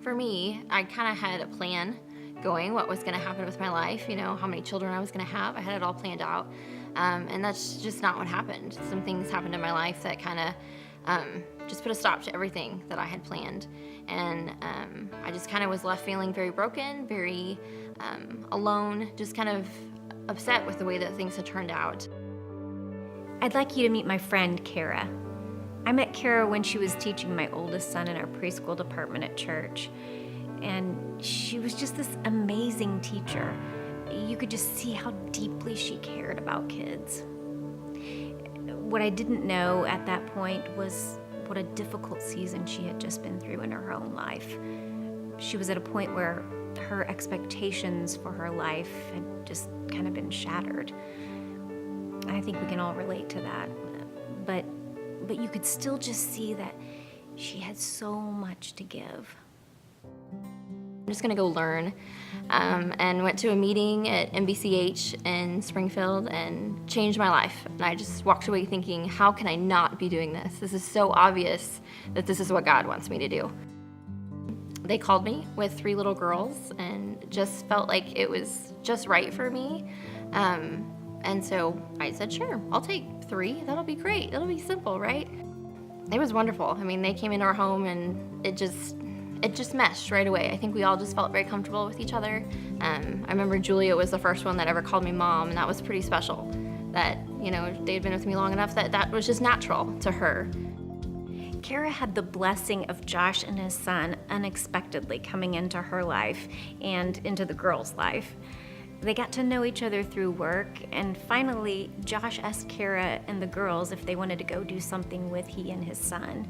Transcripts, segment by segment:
for me, I kind of had a plan going, what was going to happen with my life, how many children I was going to have. I had it all planned out. And that's just not what happened. Some things happened in my life that kind of just put a stop to everything that I had planned. And I just kind of was left feeling very broken, very alone, just kind of upset with the way that things had turned out. I'd like you to meet my friend, Cara. I met Cara when she was teaching my oldest son in our preschool department at church. And she was just this amazing teacher. You could just see how deeply she cared about kids. What I didn't know at that point was what a difficult season she had just been through in her own life. She was at a point where her expectations for her life had just kind of been shattered. I think we can all relate to that. But you could still just see that she had so much to give. I'm just gonna go learn, and went to a meeting at MBCH in Springfield and changed my life. And I just walked away thinking, how can I not be doing this? This is so obvious that this is what God wants me to do. They called me with 3 little girls and just felt like it was just right for me. And so I said, sure, I'll take 3. That'll be great. It'll be simple, right? It was wonderful. I mean, they came into our home and it just meshed right away. I think we all just felt very comfortable with each other. I remember Julia was the first one that ever called me mom, and that was pretty special. That, they'd been with me long enough that was just natural to her. Cara had the blessing of Josh and his son unexpectedly coming into her life and into the girls' life. They got to know each other through work, and finally, Josh asked Cara and the girls if they wanted to go do something with he and his son.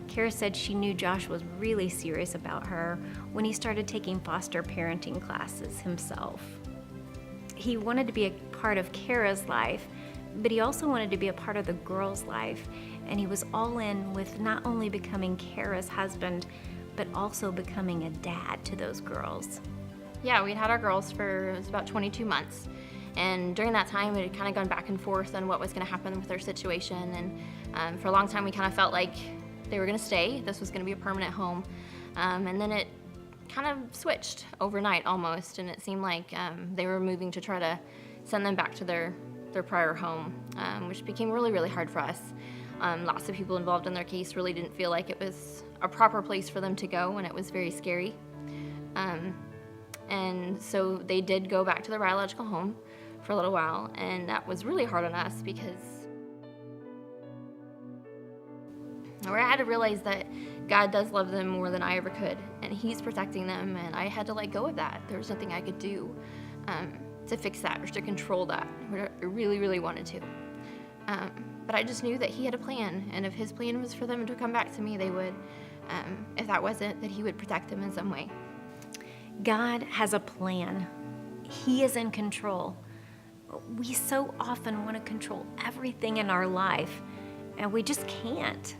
Cara said she knew Josh was really serious about her when he started taking foster parenting classes himself. He wanted to be a part of Cara's life, but he also wanted to be a part of the girls' life, and he was all in with not only becoming Cara's husband, but also becoming a dad to those girls. Yeah, we'd had our girls for, it was about 22 months. And during that time, it had kind of gone back and forth on what was going to happen with their situation. And for a long time, we kind of felt like they were going to stay. This was going to be a permanent home. And then it kind of switched overnight almost. And it seemed like they were moving to try to send them back to their prior home, which became really, really hard for us. Lots of people involved in their case really didn't feel like it was a proper place for them to go, and it was very scary. And so they did go back to their biological home for a little while, and that was really hard on us because I had to realize that God does love them more than I ever could, and He's protecting them, and I had to let go of that. There was nothing I could do to fix that or to control that. I really, really wanted to. But I just knew that He had a plan, and if His plan was for them to come back to me, they would. If that wasn't, that He would protect them in some way. God has a plan. He is in control. We so often want to control everything in our life, and we just can't.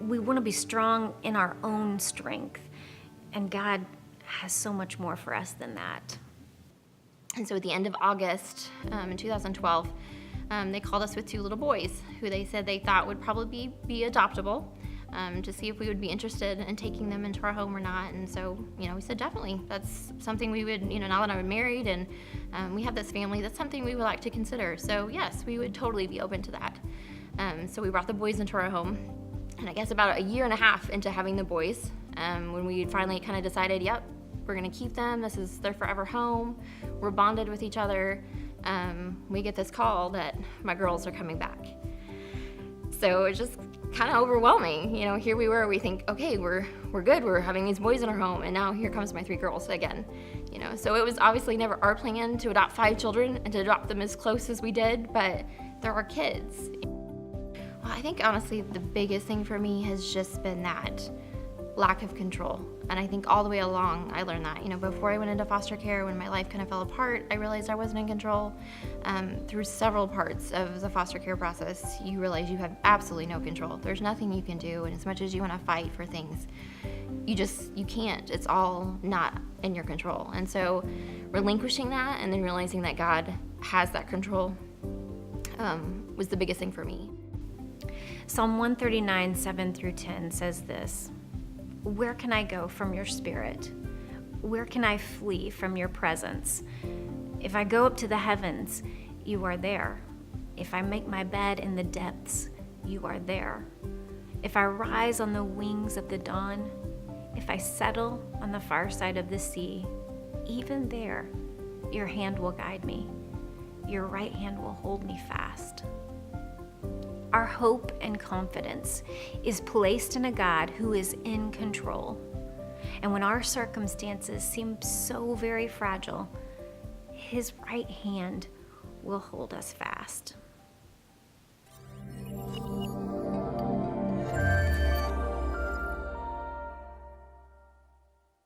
We want to be strong in our own strength, and God has so much more for us than that. And so at the end of August in 2012, they called us with 2 little boys who they said they thought would probably be adoptable, to see if we would be interested in taking them into our home or not. And so, we said definitely. That's something we would, now that I'm married and we have this family, that's something we would like to consider. So yes, we would totally be open to that. So we brought the boys into our home. And I guess about a year and a half into having the boys, when we finally kind of decided, yep, we're gonna keep them, this is their forever home, we're bonded with each other, we get this call that my girls are coming back. So it's just kind of overwhelming. Here we were, we think, okay, we're good, we're having these boys in our home, and now here comes my 3 girls again. So it was obviously never our plan to adopt 5 children and to adopt them as close as we did, but they're our kids. Well, I think honestly the biggest thing for me has just been that lack of control. And I think all the way along I learned that. Before I went into foster care, when my life kind of fell apart, I realized I wasn't in control. Through several parts of the foster care process, you realize you have absolutely no control. There's nothing you can do, and as much as you want to fight for things, you can't. It's all not in your control. And so relinquishing that and then realizing that God has that control was the biggest thing for me. Psalm 139, 7 through 10 says this: Where can I go from your spirit? Where can I flee from your presence? If I go up to the heavens, you are there. If I make my bed in the depths, you are there. If I rise on the wings of the dawn, if I settle on the far side of the sea, even there, your hand will guide me. Your right hand will hold me fast. Our hope and confidence is placed in a God who is in control. And when our circumstances seem so very fragile, His right hand will hold us fast.